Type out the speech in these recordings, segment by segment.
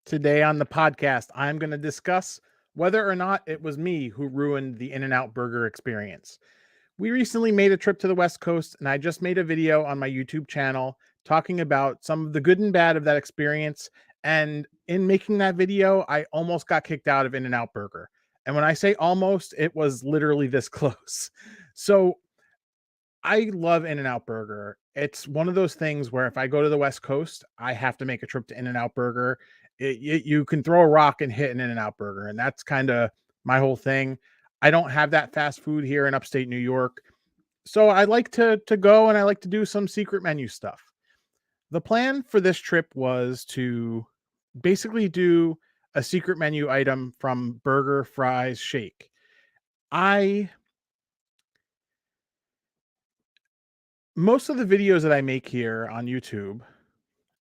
Today on the podcast, I'm going to discuss whether or not it was me who ruined the In-N-Out burger experience. We recently made a trip to the West Coast, and I just made a video on my YouTube channel talking about some of the good and bad of that experience. And in making that video, I almost got kicked out of In-N-Out Burger. And when I say almost, it was literally this close. So I love In-N-Out Burger. It's one of those things where if I go to the West Coast, I have to make a trip to In-N-Out Burger. You can throw a rock and hit an In-N-Out Burger, and that's kind of my whole thing. I don't have that fast food here in upstate New York, so I like to go and I like to do some secret menu stuff. The plan for this trip was to basically do a secret menu item from burger, fries, shake. I Most of the videos that I make here on YouTube,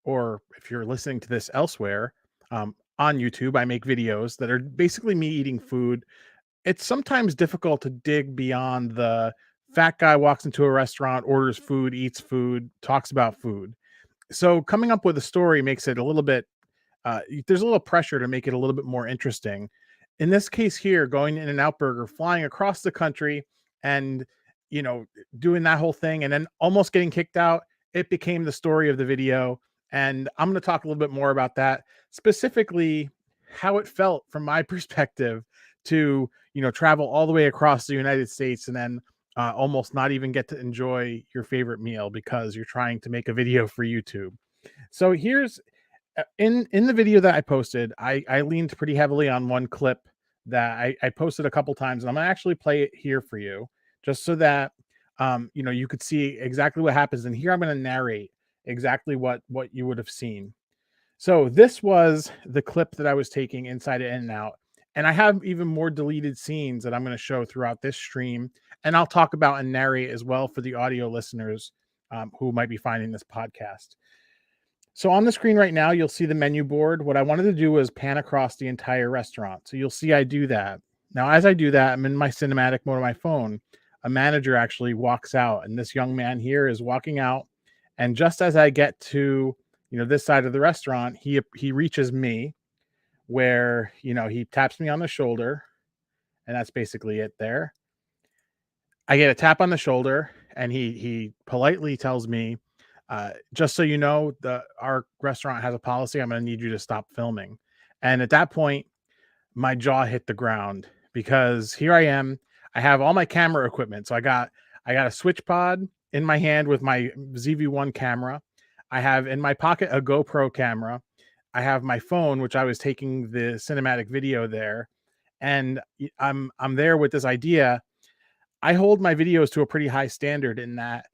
or if you're listening to this elsewhere, on YouTube, I make videos that are basically me eating food. It's sometimes difficult to dig beyond the fat guy walks into a restaurant, orders food, eats food, talks about food. So coming up with a story makes it a little bit, there's a little pressure to make it a little bit more interesting. In this case here, going in and out burger, flying across the country and, you know, doing that whole thing and then almost getting kicked out, it became the story of the video. And I'm going to talk a little bit more about that, specifically how it felt from my perspective to, travel all the way across the United States and then almost not even get to enjoy your favorite meal because you're trying to make a video for YouTube. So here's in the video that I posted, I leaned pretty heavily on one clip that I posted a couple times, and I'm gonna actually play it here for you, just so that you could see exactly what happens. And here I'm gonna narrate exactly what you would have seen. So this was the clip that I was taking inside of In-N-Out, and I have even more deleted scenes that I'm going to show throughout this stream, and I'll talk about and narrate as well for the audio listeners who might be finding this podcast. So on the screen right now, you'll see the menu board. What I wanted to do was pan across the entire restaurant. So you'll see I do that. Now, as I do that, I'm in my cinematic mode on my phone. A manager actually walks out, and this young man here is walking out. And just as I get to, this side of the restaurant, he reaches me where, he taps me on the shoulder, and that's basically it there. I get a tap on the shoulder, and he politely tells me, just so you know, our restaurant has a policy. I'm going to need you to stop filming. And at that point, my jaw hit the ground because here I am. I have all my camera equipment. So I got a switch pod in my hand with my ZV-1 camera. I have in my pocket a GoPro camera. I have my phone, which I was taking the cinematic video there, and I'm there with this idea. I hold my videos to a pretty high standard in that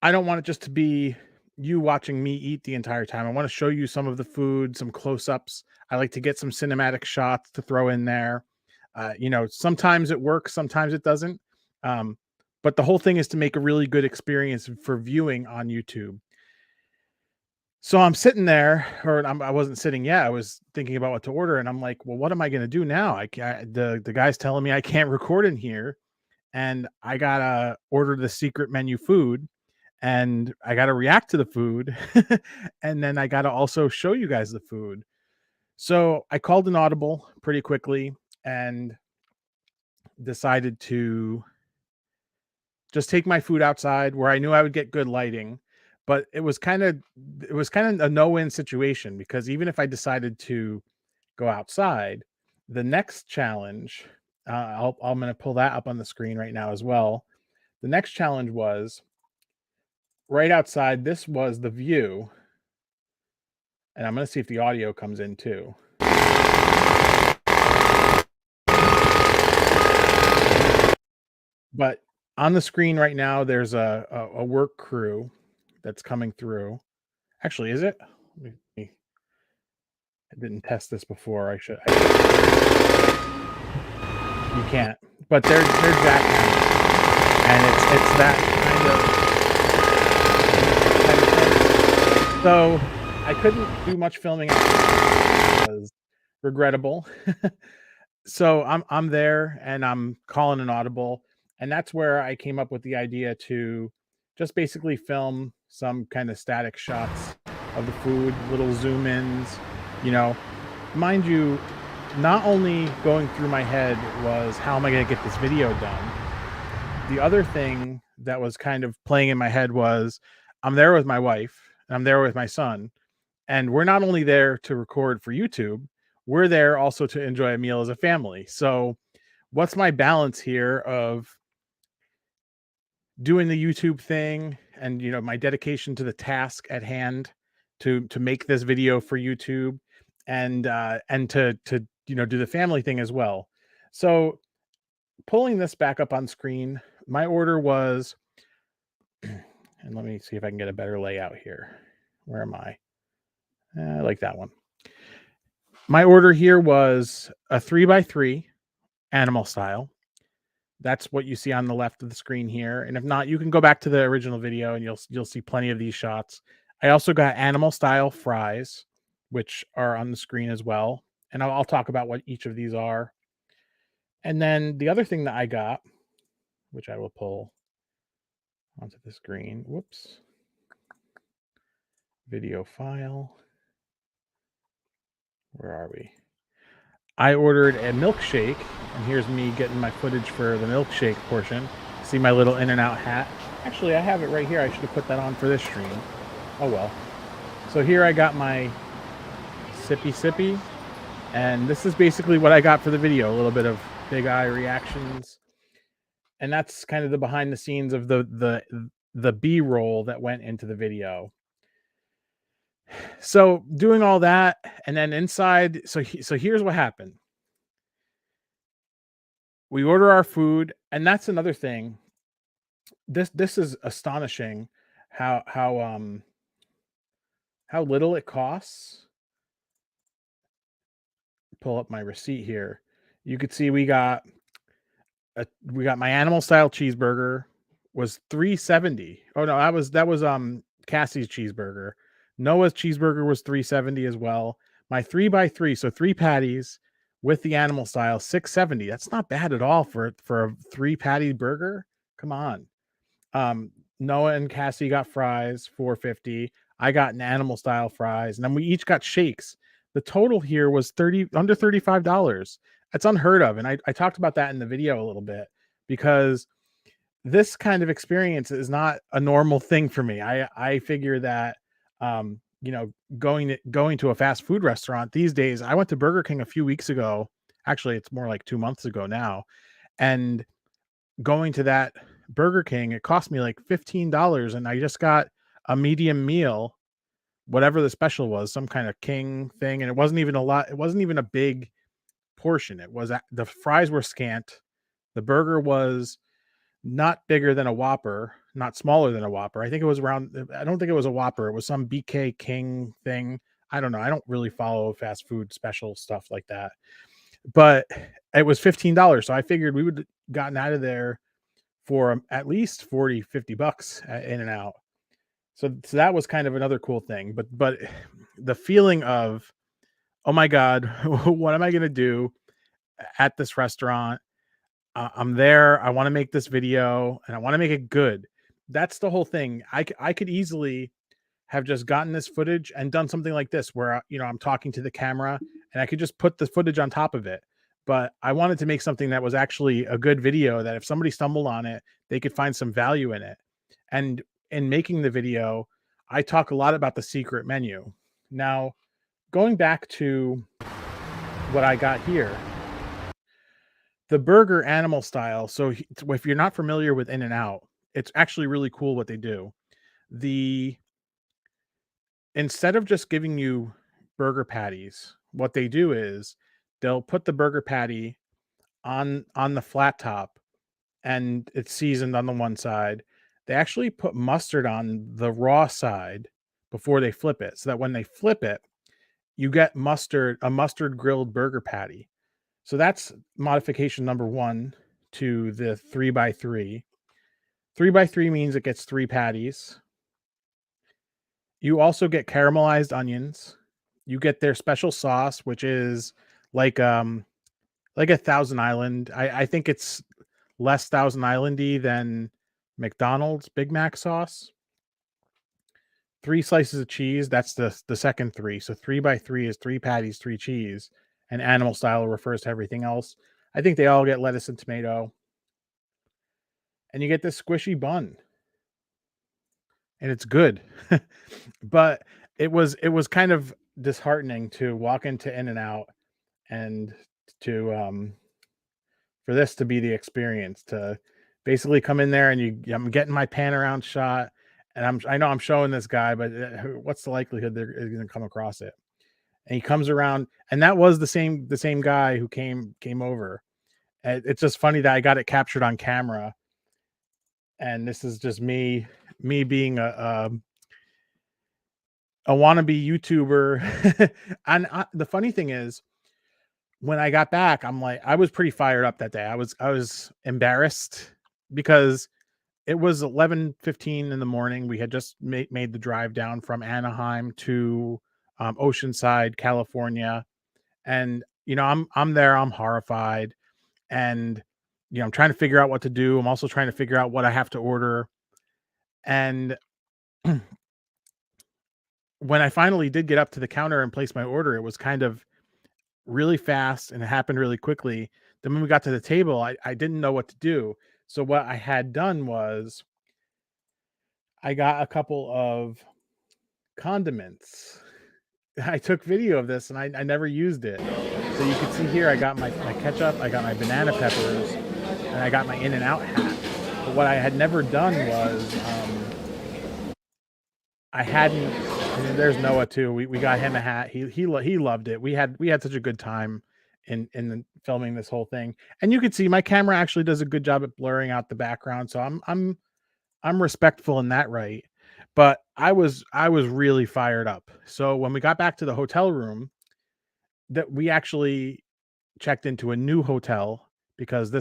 I don't want it just to be you watching me eat the entire time. I want to show you some of the food, some close-ups. I like to get some cinematic shots to throw in there. Sometimes it works, sometimes it doesn't. But the whole thing is to make a really good experience for viewing on YouTube. So I'm sitting there, or I wasn't sitting yet. I was thinking about what to order, and I'm like, well, what am I going to do now? The guy's telling me I can't record in here, and I gotta order the secret menu food, and I gotta react to the food, and then I gotta also show you guys the food. So I called an audible pretty quickly and decided to just take my food outside where I knew I would get good lighting. But it was kind of a no-win situation because even if I decided to go outside, the next challenge, I'm going to pull that up on the screen right now as well. The next challenge was right outside. This was the view, and I'm going to see if the audio comes in too. But on the screen right now, there's a work crew that's coming through. Actually, is it? I didn't test this before. You can't, but they're jackhammering, and it's that kind of thing. So I couldn't do much filming. It was regrettable. So I'm there and I'm calling an audible, and that's where I came up with the idea to just basically film some kind of static shots of the food, little zoom ins, You know, mind you, not only going through my head was how am I going to get this video done? The other thing that was kind of playing in my head was I'm there with my wife and I'm there with my son, and we're not only there to record for YouTube, we're there also to enjoy a meal as a family. So, what's my balance here of doing the YouTube thing and my dedication to the task at hand to make this video for YouTube and to do the family thing as well. So pulling this back up on screen, my order was and let me see if I can get a better layout here. Where am I? I like that one. My order here was a 3x3 animal style. That's what you see on the left of the screen here, and if not, you can go back to the original video and you'll see plenty of these shots. I also got animal style fries, which are on the screen as well, and I'll talk about what each of these are. And then the other thing that I got, which I will pull onto the screen. Whoops. Video file. Where are we? I ordered a milkshake, and here's me getting my footage for the milkshake portion. See my little In-N-Out hat? Actually, I have it right here. I should have put that on for this stream. Oh well. So here I got my sippy sippy, and this is basically what I got for the video. A little bit of big eye reactions, and that's kind of the behind the scenes of the B-roll that went into the video. So doing all that, and then inside, so here's what happened. We order our food, and that's another thing. This is astonishing how little it costs. Pull up my receipt here. You could see we got my animal style cheeseburger was $3.70. Oh no, that was Cassie's cheeseburger. Noah's cheeseburger was $3.70 as well. My 3x3, so 3 patties with the animal style, $6.70. That's not bad at all for a 3 patty burger. Come on. Noah and Cassie got fries, 4.50. I got an animal style fries, and then we each got shakes. The total here was under $35. That's unheard of, and I talked about that in the video a little bit because this kind of experience is not a normal thing for me. I figure that going to a fast food restaurant these days. I went to Burger King a few weeks ago. Actually, it's more like 2 months ago now, and going to that Burger King, it cost me like $15, and I just got a medium meal, whatever the special was, some kind of king thing, and it wasn't even a lot. It wasn't even a big portion. The fries were scant. The burger was not bigger than a Whopper, not smaller than a Whopper. I think it was around. I don't think it was a Whopper. It was some BK King thing. I don't know. I don't really follow fast food special stuff like that, but it was $15. So I figured we would gotten out of there for at least 40, $50 at In-N-Out. So that was kind of another cool thing. But the feeling of, oh my God, what am I going to do at this restaurant? I'm there. I want to make this video and I want to make it good. That's the whole thing. I could easily have just gotten this footage and done something like this where I'm talking to the camera and I could just put the footage on top of it. But I wanted to make something that was actually a good video that if somebody stumbled on it, they could find some value in it. And in making the video, I talk a lot about the secret menu. Now, going back to what I got here, the burger animal style. So if you're not familiar with In-N-Out, it's actually really cool what they do. Instead of just giving you burger patties, what they do is they'll put the burger patty on the flat top and it's seasoned on the one side. They actually put mustard on the raw side before they flip it, so that when they flip it, you get a mustard grilled burger patty. So that's modification number 1 to the 3x3. 3x3 means it gets 3 patties. You also get caramelized onions. You get their special sauce, which is like a Thousand Island. I think it's less Thousand Islandy than McDonald's Big Mac sauce. 3 slices of cheese, that's the second 3. So 3 by 3 is 3 patties, 3 cheese, and animal style refers to everything else. I think they all get lettuce and tomato, and you get this squishy bun, and it's good. But it was kind of disheartening to walk into In-N-Out and to, for this to be the experience, to basically come in there and I'm getting my pan around shot, and I know I'm showing this guy, but, what's the likelihood they're gonna come across it? And he comes around, and that was the same guy who came over. And it's just funny that I got it captured on camera, and this is just me being a wannabe YouTuber. And the funny thing is, when I got back, I'm like, I was pretty fired up that day. I was embarrassed because it was 11:15 in the morning. We had just made the drive down from Anaheim to Oceanside, California, and I'm there. I'm horrified, and I'm trying to figure out what to do. I'm also trying to figure out what I have to order. And when I finally did get up to the counter and place my order, it was kind of really fast and it happened really quickly. Then when we got to the table, I didn't know what to do. So what I had done was I got a couple of condiments. I took video of this and I never used it. So you can see here I got my ketchup, I got my banana peppers, and I got my In-N-Out hat. But what I had never done was I hadn't. And there's Noah too. We got him a hat. He loved it. We had such a good time in filming this whole thing. And you could see my camera actually does a good job at blurring out the background. So I'm respectful in that right. But I was really fired up. So when we got back to the hotel room, that we actually checked into a new hotel because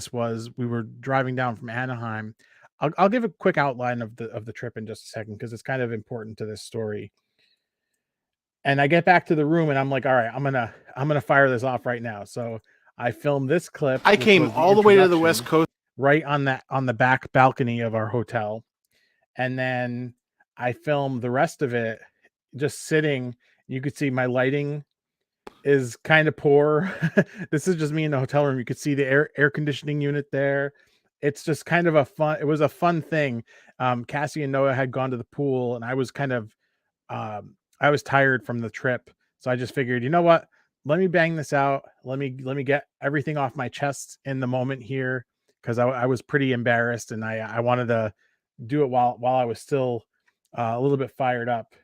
we were driving down from Anaheim. I'll give a quick outline of the trip in just a second because it's kind of important to this story. And I get back to the room and I'm like, all right, I'm gonna fire this off right now. So I filmed this clip, I which came was the all the way to the West introduction, Coast. right on the back balcony of our hotel. And then I filmed the rest of it just sitting. You could see my lighting is kind of poor. This is just me in the hotel room. You could see the air conditioning unit there. It's just kind of it was a fun thing. Cassie and Noah had gone to the pool and I was tired from the trip. So I just figured, you know what? Let me bang this out. Let me get everything off my chest in the moment here because I was pretty embarrassed and I wanted to do it while I was still a little bit fired up.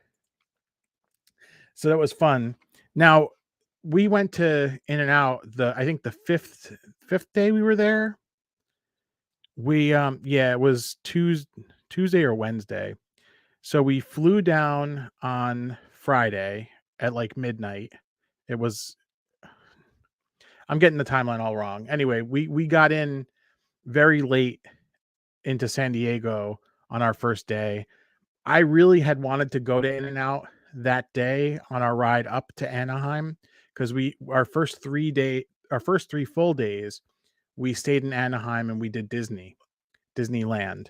So that was fun. Now we went to In-N-Out I think the fifth day we were there. Yeah, it was Tuesday or Wednesday. So we flew down on Friday at like midnight. It was I'm getting the timeline all wrong. Anyway, we got in very late into San Diego on our first day. I really had wanted to go to In-N-Out that day on our ride up to Anaheim because we our first 3 full days we stayed in Anaheim and we did Disneyland.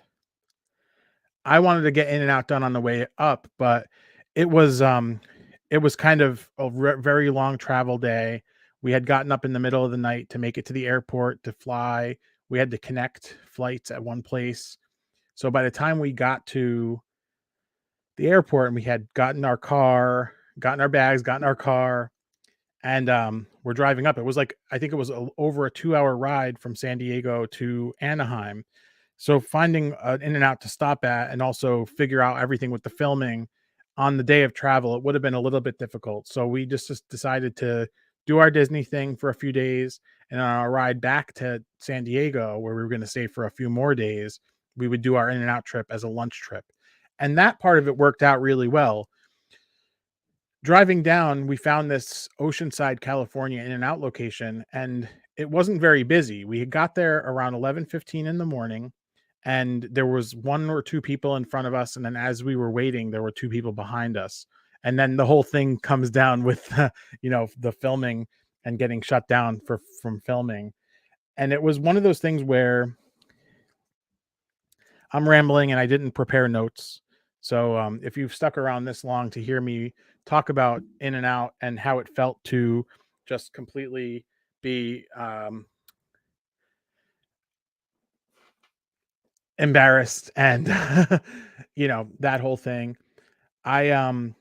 I wanted to get In-N-Out done on the way up, but it was um it was kind of a very long travel day. We had gotten up in the middle of the night to make it to the airport to fly. We had to connect flights at one place. So by the time we got to the airport and we had gotten our car, gotten our bags, gotten our car, and we're driving up. It was like I think it was over a 2-hour ride from San Diego to Anaheim. So finding an In-N-Out to stop at and also figure out everything with the filming on the day of travel, it would have been a little bit difficult. So we just decided to do our Disney thing for a few days, and on our ride back to San Diego, where we were going to stay for a few more days, we would do our In-N-Out trip as a lunch trip. And that part of it worked out really well. Driving down, we found this Oceanside, California In-N-Out location, and it wasn't very busy. We had got there around 11:15 in the morning, and there was 1 or 2 people in front of us, and then as we were waiting, there were 2 people behind us. And then the whole thing comes down with, the filming and getting shut down from filming. And it was one of those things where I'm rambling and I didn't prepare notes. So if you've stuck around this long to hear me talk about In and Out and how it felt to just completely be embarrassed and that whole thing, I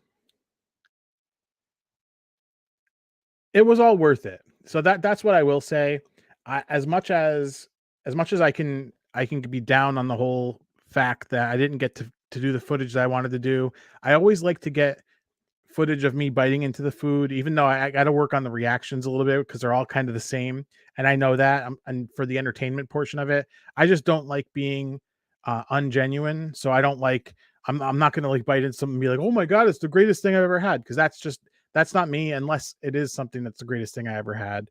it was all worth it. So that's what I will say. As much as I can be down on the whole fact that I didn't get to do the footage that I wanted to do. I always like to get footage of me biting into the food, even though I got to work on the reactions a little bit because they're all kind of the same, and I know that. And for the entertainment portion of it, I just don't like being ungenuine. So I don't like. I'm not going to like bite into something and be like, oh my god, it's the greatest thing I've ever had, because that's not me. Unless it is something that's the greatest thing I ever had.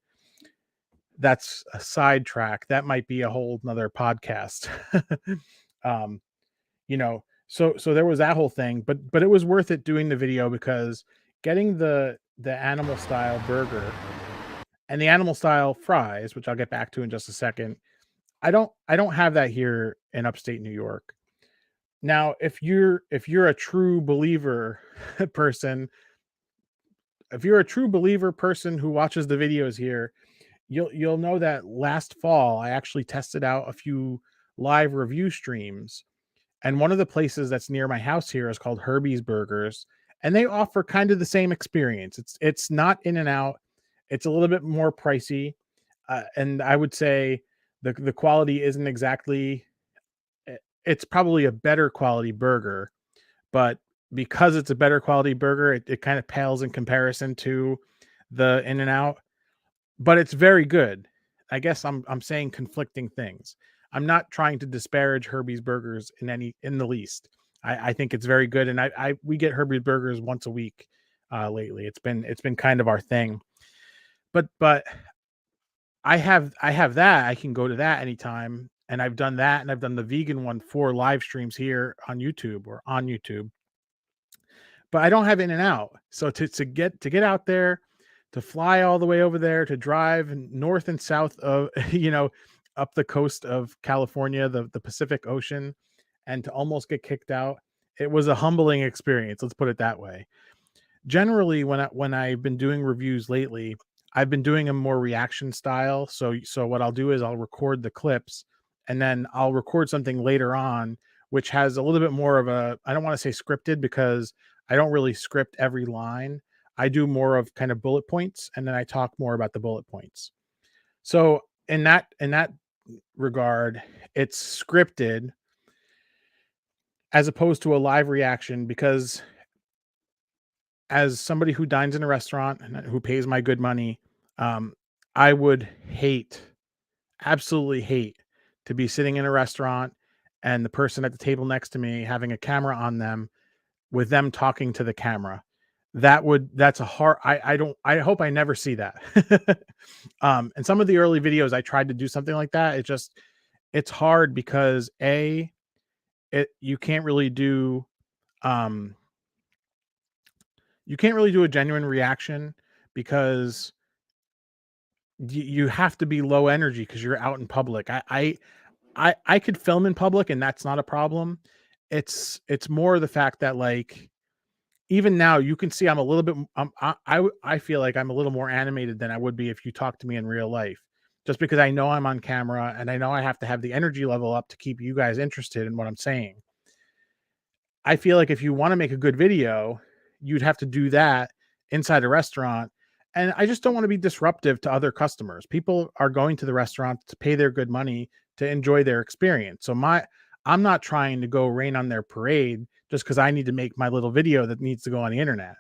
That's a sidetrack. That might be a whole nother podcast. um, so there was that whole thing, but it was worth it doing the video because getting the animal style burger and the animal style fries, which I'll get back to in just a second. I don't have that here in upstate New York. Now, if you're a true believer person, if you're a true believer person who watches the videos here, you'll know that last fall I actually tested out a few live review streams. And one of the places that's near my house here is called Herbie's Burgers, and they offer kind of the same experience. It's not In and Out. It's a little bit more pricey, and I would say the quality isn't exactly. It's probably a better quality burger, but because it's a better quality burger, it kind of pales in comparison to the In and Out, but it's very good. I guess I'm saying conflicting things. I'm not trying to disparage Herbie's Burgers in the least. I think it's very good, and I we get Herbie's Burgers once a week lately. It's been kind of our thing. But I have that. I can go to that anytime, and I've done that, and I've done the vegan one for live streams here on YouTube or on YouTube. But I don't have In and Out. So to get out there, to fly all the way over there, to drive north and south of up the coast of California, the Pacific Ocean, and to almost get kicked out. It was a humbling experience. Let's put it that way. Generally, when I've been doing reviews lately, I've been doing a more reaction style. So what I'll do is I'll record the clips, and then I'll record something later on which has a little bit more of a, I don't want to say scripted because I don't really script every line. I do more of kind of bullet points, and then I talk more about the bullet points. So in that regard, it's scripted as opposed to a live reaction, because as somebody who dines in a restaurant and who pays my good money, um, I would absolutely hate to be sitting in a restaurant and the person at the table next to me having a camera on them with them talking to the camera. That's a hard, I hope I never see that. And some of the early videos I tried to do something like that. It's hard because it um you can't really do a genuine reaction because you have to be low energy because you're out in public. I could film in public and that's not a problem. It's more the fact that, like, even now you can see I'm a little bit I feel like I'm a little more animated than I would be if you talked to me in real life. Just because I know I'm on camera and I know I have to have the energy level up to keep you guys interested in what I'm saying. I feel like if you want to make a good video, you'd have to do that inside a restaurant. And I just don't want to be disruptive to other customers. People are going to the restaurant to pay their good money to enjoy their experience. I'm not trying to go rain on their parade just because I need to make my little video that needs to go on the internet.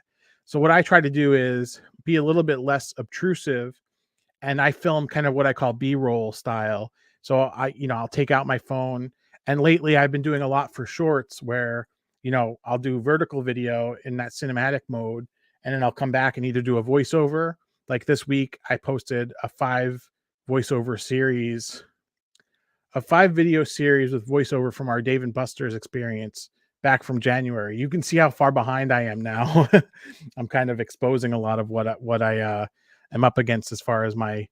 So what I try to do is be a little bit less obtrusive, and I film kind of what I call B-roll style. So I'll take out my phone, and lately I've been doing a lot for shorts where, I'll do vertical video in that cinematic mode, and then I'll come back and either do a voiceover. Like this week, I posted voiceover series, a 5 video series with voiceover from our Dave and Buster's experience back from January. You can see how far behind I am now. I'm kind of exposing a lot of what I am up against as far as my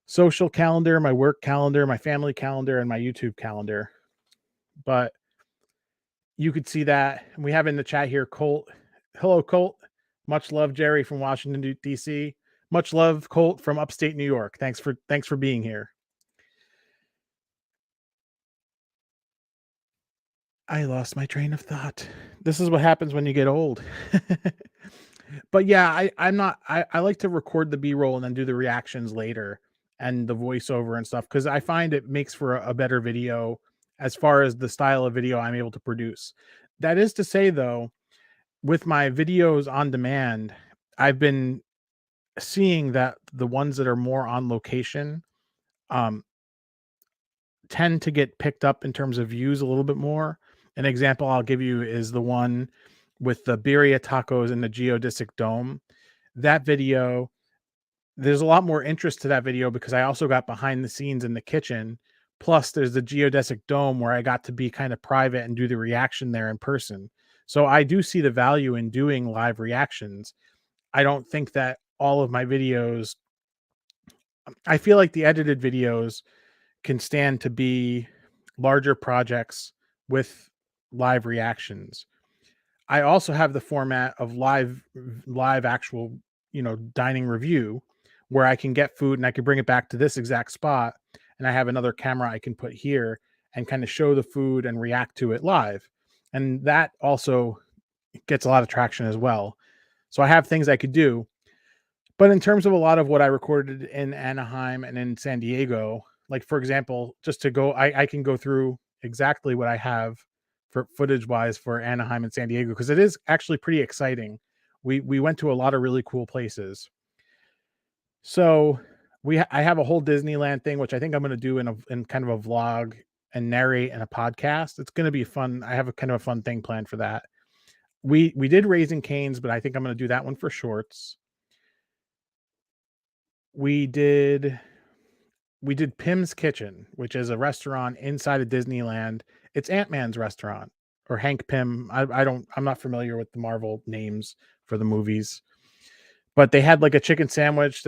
social calendar, my work calendar, my family calendar, and my YouTube calendar. But You could see that. We have in the chat here, Colt. Hello, Colt. Much love, Jerry from Washington D.C. Much love, Colt from upstate New York. Thanks for being here. I lost my train of thought. This is what happens when you get old. But yeah, I'm not. I like to record the B-roll and then do the reactions later and the voiceover and stuff because I find it makes for a better video as far as the style of video I'm able to produce. That is to say, though, with my videos on demand, I've been seeing that the ones that are more on location um, tend to get picked up in terms of views a little bit more. An example I'll give you is the one with the birria tacos in the geodesic dome. That video, there's a lot more interest to that video because I also got behind the scenes in the kitchen. Plus, there's the geodesic dome where I got to be kind of private and do the reaction there in person. So I do see the value in doing live reactions. I don't think that all of my videos, I feel like the edited videos can stand to be larger projects with live reactions. I also have the format of live actual, dining review where I can get food and I can bring it back to this exact spot and I have another camera I can put here and kind of show the food and react to it live. And that also gets a lot of traction as well. So I have things I could do. But in terms of a lot of what I recorded in Anaheim and in San Diego, like for example, just to go, I can go through exactly what I have for footage wise for Anaheim and San Diego because it is actually pretty exciting. We went to a lot of really cool places. So I have a whole Disneyland thing, which I think I'm going to do in kind of a vlog and narrate in a podcast. It's going to be fun. I have a kind of a fun thing planned for that. We did Raising Cane's, but I think I'm going to do that one for shorts. We did we did Pim's Kitchen, which is a restaurant inside of Disneyland. It's Ant-Man's restaurant or Hank Pym. I'm not familiar with the Marvel names for the movies, but they had like a chicken sandwich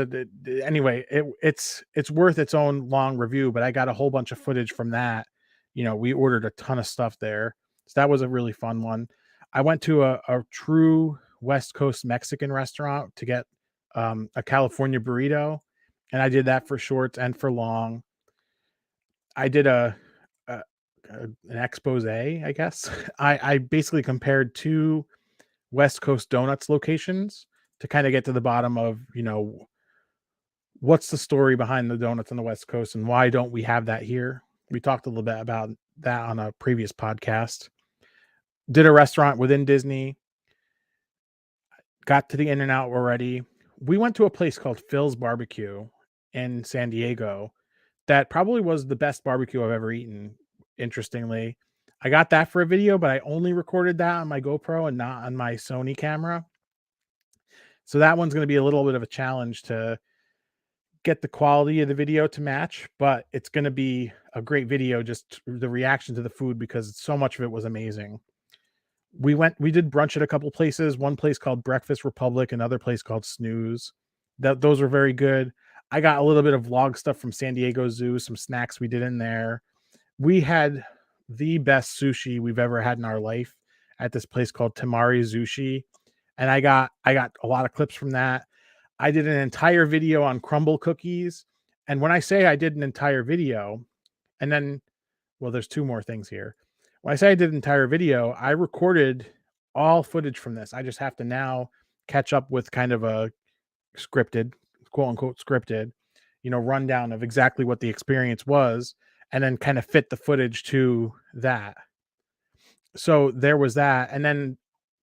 anyway, it's worth its own long review, but I got a whole bunch of footage from that. We ordered a ton of stuff there. So that was a really fun one. I went to a true West Coast Mexican restaurant to get a California burrito, and I did that for shorts and for long. I did a an expose, I guess. I basically compared two West Coast donuts locations to kind of get to the bottom of, what's the story behind the donuts on the West Coast and why don't we have that here? We talked a little bit about that on a previous podcast. Did a restaurant within Disney, got to the In and Out already. We went to a place called Phil's Barbecue in San Diego. That probably was the best barbecue I've ever eaten, interestingly. I got that for a video, but I only recorded that on my GoPro and not on my Sony camera. So that one's going to be a little bit of a challenge to get the quality of the video to match, but it's going to be a great video, just the reaction to the food because so much of it was amazing. We did brunch at a couple places, one place called Breakfast Republic, another place called Snooze. Those were very good. I got a little bit of vlog stuff from San Diego Zoo, some snacks we did in there. We had the best sushi we've ever had in our life at this place called Tamari Sushi, and I got a lot of clips from that. I did an entire video on crumble cookies, and when I say I did an entire video, and then well, there's two more things here. When I say I did an entire video, I recorded all footage from this. I just have to now catch up with kind of a scripted, quote unquote scripted, rundown of exactly what the experience was, and then kind of fit the footage to that. So there was that. And then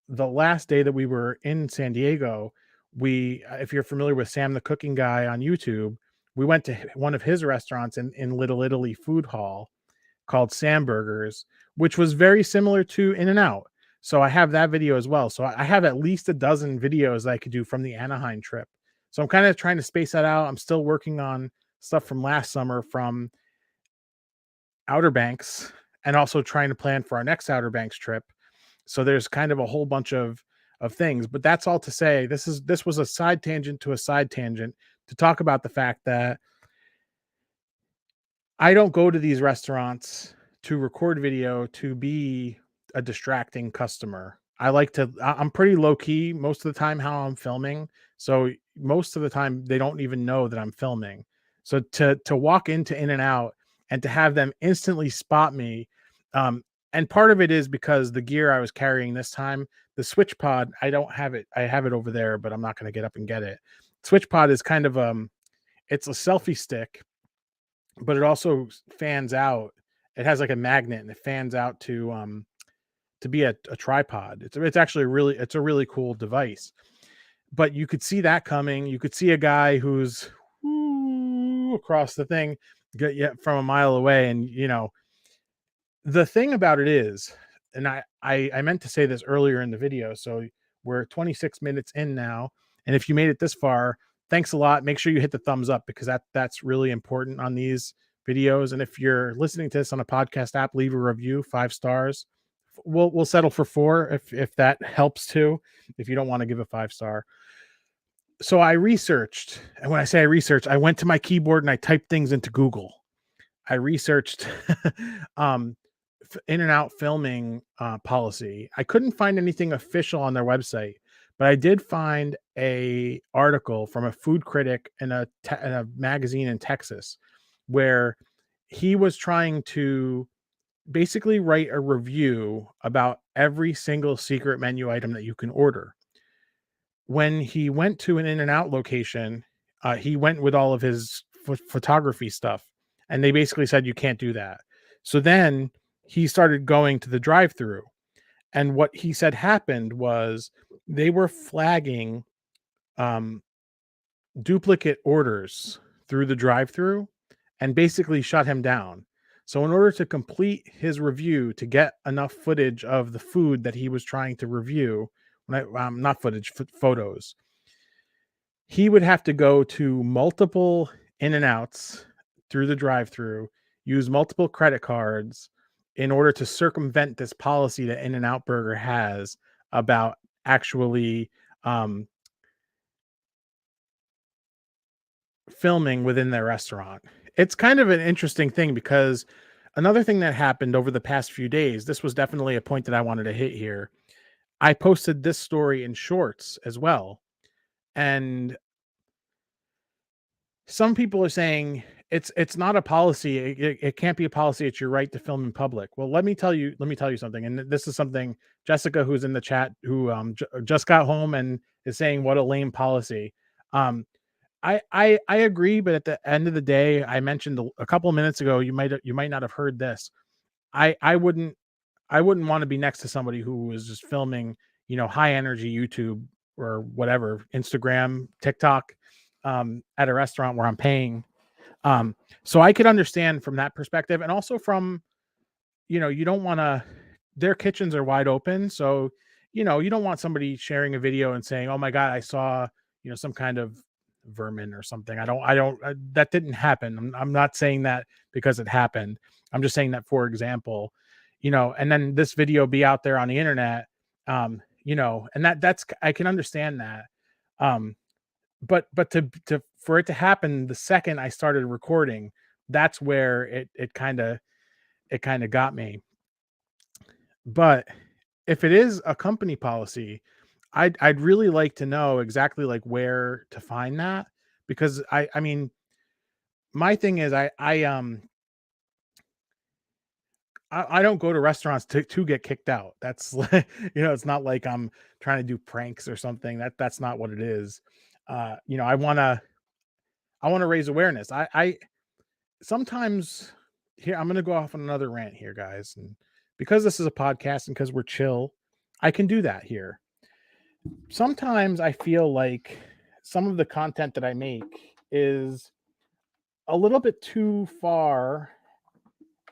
the last day that we were in San Diego, if you're familiar with Sam the Cooking Guy on YouTube, we went to one of his restaurants in Little Italy Food Hall called Sam Burgers, which was very similar to In and Out. So I have that video as well. So I have at least a dozen videos that I could do from the Anaheim trip. So I'm kind of trying to space that out. I'm still working on stuff from last summer from Outer Banks and also trying to plan for our next Outer Banks trip. So there's kind of a whole bunch of things, but that's all to say this was a side tangent to a side tangent to talk about the fact that I don't go to these restaurants to record video to be a distracting customer. I like to I'm pretty low key most of the time how I'm filming. So most of the time they don't even know that I'm filming. So to walk into In and Out and to have them instantly spot me, um, and part of it is because the gear I was carrying this time, the switch pod, I don't have it. I have it over there, but I'm not going to get up and get it. Switch pod is kind of it's a selfie stick, but it also fans out. It has like a magnet and it fans out to be a tripod. It's actually it's a really cool device. But you could see that coming. You could see a guy who's across the thing from a mile away, and the thing about it is, and I meant to say this earlier in the video, so we're 26 minutes in now, and if you made it this far, thanks a lot. Make sure you hit the thumbs up because that's really important on these videos. And if you're listening to this on a podcast app, leave a review, 5 stars. We'll settle for 4 if that helps too. If you don't want to give a 5 star. So I researched, and when I say I researched, I went to my keyboard and I typed things into Google. I researched um, In and Out filming policy. I couldn't find anything official on their website, but I did find a article from a food critic in a magazine in Texas, where he was trying to basically write a review about every single secret menu item that you can order. When he went to an In and Out location, he went with all of his photography stuff, and they basically said you can't do that. So then he started going to the drive-through, and what he said happened was they were flagging um, duplicate orders through the drive-through and basically shut him down. So in order to complete his review, to get enough footage of the food that he was trying to review, not footage, photos, he would have to go to multiple In and Outs through the drive-through, use multiple credit cards in order to circumvent this policy that In and Out Burger has about actually um, filming within their restaurant. It's kind of an interesting thing because another thing that happened over the past few days, this was definitely a point that I wanted to hit here. I posted this story in shorts as well. And some people are saying it's not a policy. It can't be a policy. It's your right to film in public. Well, let me tell you something. And this is something Jessica, who's in the chat, who just got home and is saying what a lame policy. Um, I agree, but at the end of the day, I mentioned a couple of minutes ago, you might not have heard this. I wouldn't want to be next to somebody who was just filming, high energy YouTube or whatever, Instagram, TikTok, at a restaurant where I'm paying. So I could understand from that perspective, and also from, you don't want to. Their kitchens are wide open, so you don't want somebody sharing a video and saying, "Oh my God, I saw some kind of vermin or something." That didn't happen. I'm not saying that because it happened. I'm just saying that, for example, and then this video be out there on the internet, and that's I can understand that. Um, but to for it to happen the second I started recording, that's where it kind of got me. But if it is a company policy, I'd really like to know exactly like where to find that, because I mean, my thing is I don't go to restaurants to get kicked out. That's like, it's not like I'm trying to do pranks or something. That's not what it is. I want to raise awareness. I sometimes, here I'm going to go off on another rant here, guys, and because this is a podcast and because we're chill, I can do that here. Sometimes I feel like some of the content that I make is a little bit too far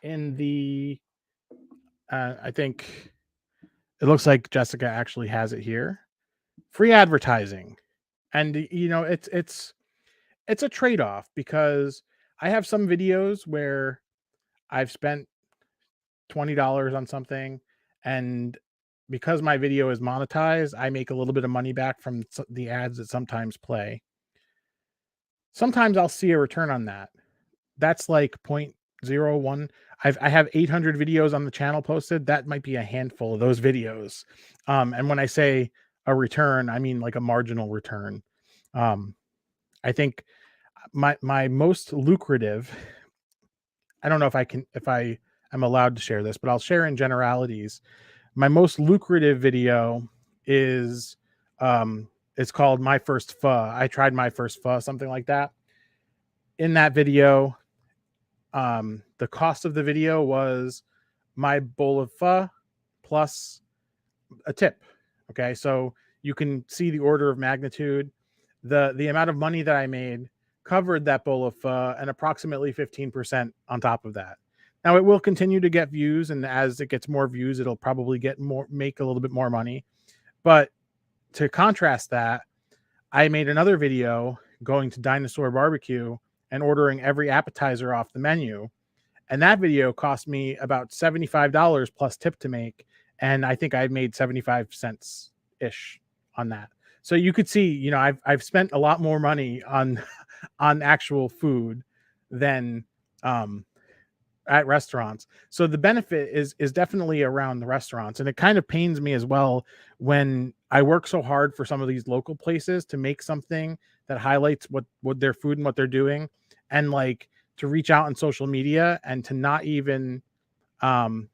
in the I think it looks like Jessica actually has it here. Free advertising. And it's a trade-off, because I have some videos where I've spent $20 on something, and because my video is monetized, I make a little bit of money back from the ads that sometimes play. Sometimes I'll see a return on that. That's like point 01. I have 800 videos on the channel posted. That might be a handful of those videos. And when I say a return, I mean like a marginal return. Um, I think my most lucrative, I don't know if I am allowed to share this, but I'll share in generalities. My most lucrative video is it's called My First Pho. I tried my first pho, something like that. In that video, the cost of the video was my bowl of pho plus a tip. Okay, so you can see the order of magnitude. The amount of money that I made covered that bowl of pho and approximately 15% on top of that. Now it will continue to get views, and as it gets more views, it'll probably make a little bit more money. But to contrast that, I made another video going to Dinosaur Barbecue and ordering every appetizer off the menu. And that video cost me about $75 plus tip to make. And I think I made 75 cents ish on that. So you could see, I've spent a lot more money on on actual food than at restaurants. So the benefit is definitely around the restaurants. And it kind of pains me as well when I work so hard for some of these local places to make something that highlights what their food and what they're doing, and like to reach out on social media and to not even um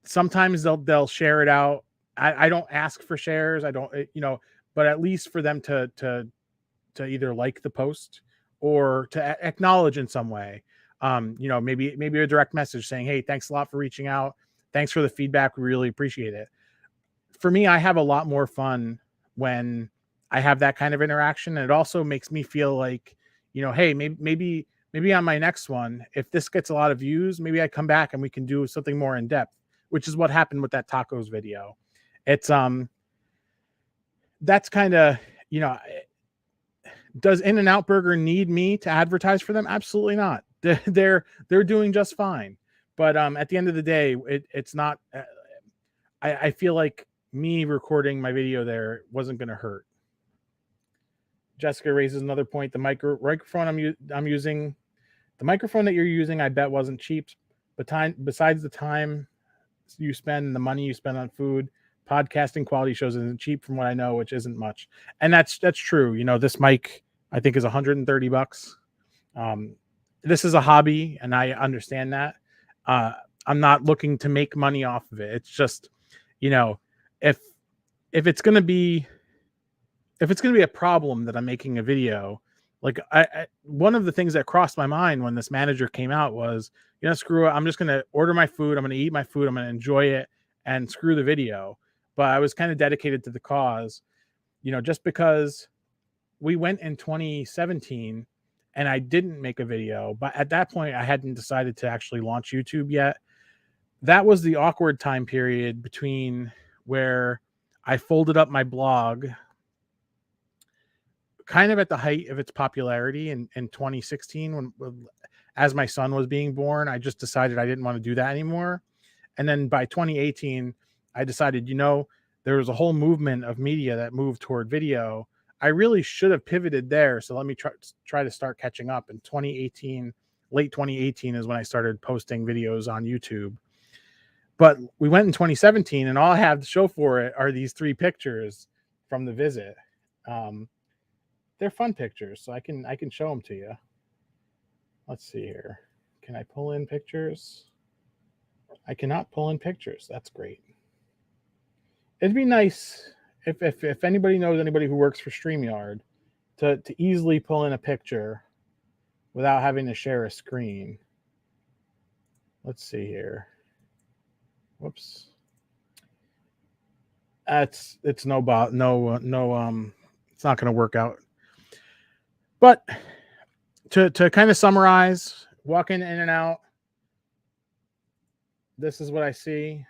sometimes they'll share it out. I don't ask for shares. I don't, but at least for them to either like the post or to acknowledge in some way. Maybe a direct message saying, "Hey, thanks a lot for reaching out. Thanks for the feedback. We really appreciate it." For me, I have a lot more fun when I have that kind of interaction, and it also makes me feel like, hey, maybe on my next one, if this gets a lot of views, maybe I come back and we can do something more in depth, which is what happened with that tacos video. It's that's kind of, you know, does In-N-Out Burger need me to advertise for them? Absolutely not. They're doing just fine. But at the end of the day, it's not. I feel like me recording my video there wasn't going to hurt. Jessica raises another point. The microphone I'm using, the microphone that you're using, I bet wasn't cheap. But besides the time you spend and the money you spend on food, podcasting quality shows isn't cheap from what I know, which isn't much. And that's true. This mic I think is $130. This is a hobby, and I understand that. I'm not looking to make money off of it. It's just, if it's gonna be a problem that I'm making a video, like one of the things that crossed my mind when this manager came out was, screw it. I'm just gonna order my food. I'm gonna eat my food. I'm gonna enjoy it, and screw the video. But I was kind of dedicated to the cause, just because we went in 2017 and I didn't make a video, but at that point I hadn't decided to actually launch YouTube yet. That was the awkward time period between where I folded up my blog kind of at the height of its popularity in 2016, when as my son was being born. I just decided I didn't want to do that anymore. And then by 2018, I decided, there was a whole movement of media that moved toward video. I really should have pivoted there. So let me try to start catching up. In 2018, late 2018 is when I started posting videos on YouTube. But we went in 2017, and all I have to show for it are these 3 pictures from the visit. They're fun pictures, so I can show them to you. Let's see here. Can I pull in pictures? I cannot pull in pictures. That's great. It'd be nice if anybody knows anybody who works for StreamYard to easily pull in a picture without having to share a screen. Let's see here. Whoops. It's it's not going to work out. But to kind of summarize, walking in and out, this is what I see.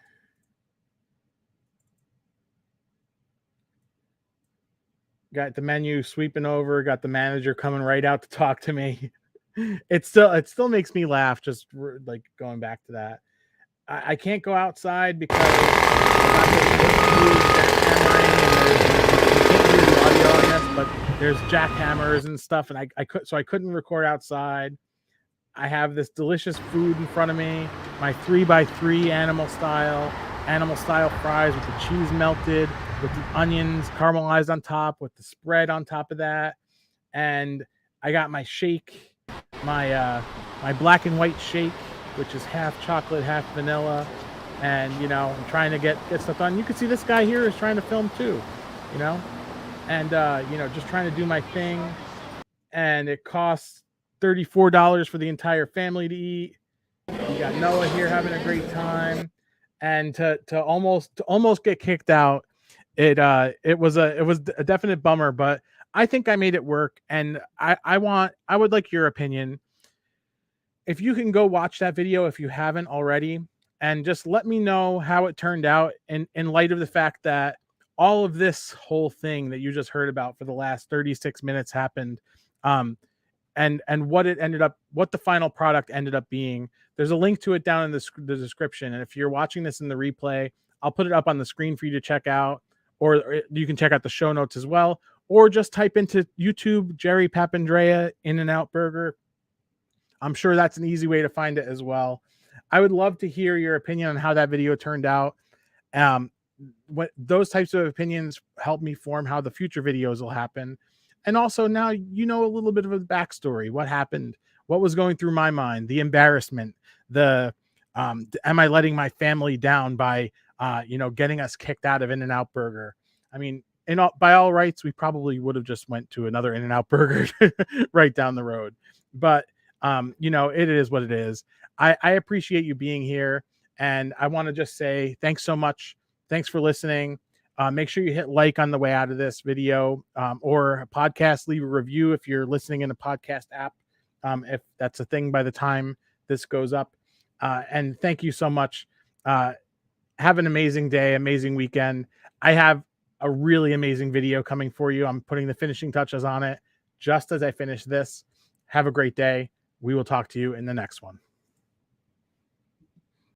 Got the menu sweeping over, got the manager coming right out to talk to me. It still makes me laugh, just like going back to that. I can't go outside because there's jackhammering and there's, you can't hear the audio on this, but there's jackhammers and stuff, and I couldn't record outside. I have this delicious food in front of me, my 3 by 3 animal style fries with the cheese melted, with the onions caramelized on top, with the spread on top of that. And I got my shake, my my black and white shake, which is half chocolate, half vanilla. And I'm trying to get stuff done. You can see this guy here is trying to film too, you know, and just trying to do my thing. And it costs $34 for the entire family to eat. You got Noah here having a great time, and to almost get kicked out. It was a definite bummer, but I think I made it work, and I would like your opinion. If you can go watch that video if you haven't already, and just let me know how it turned out in light of the fact that all of this whole thing that you just heard about for the last 36 minutes happened. Um, and what the final product ended up being. There's a link to it down in the description, and if you're watching this in the replay, I'll put it up on the screen for you to check out, or you can check out the show notes as well, or just type into YouTube Jerry Papandrea In-N-Out Burger. I'm sure that's an easy way to find it as well. I would love to hear your opinion on how that video turned out. um, what those types of opinions help me form how the future videos will happen. And also now a little bit of a backstory, what happened, what was going through my mind, the embarrassment, the am I letting my family down by getting us kicked out of In-N-Out Burger? I mean, by all rights, we probably would have just went to another In-N-Out Burger right down the road. But it is what it is. I appreciate you being here, and I want to just say thanks so much. Thanks for listening. Make sure you hit like on the way out of this video, or a podcast. Leave a review if you're listening in a podcast app, if that's a thing by the time this goes up. And thank you so much. Have an amazing day, amazing weekend. I have a really amazing video coming for you. I'm putting the finishing touches on it just as I finish this. Have a great day. We will talk to you in the next one.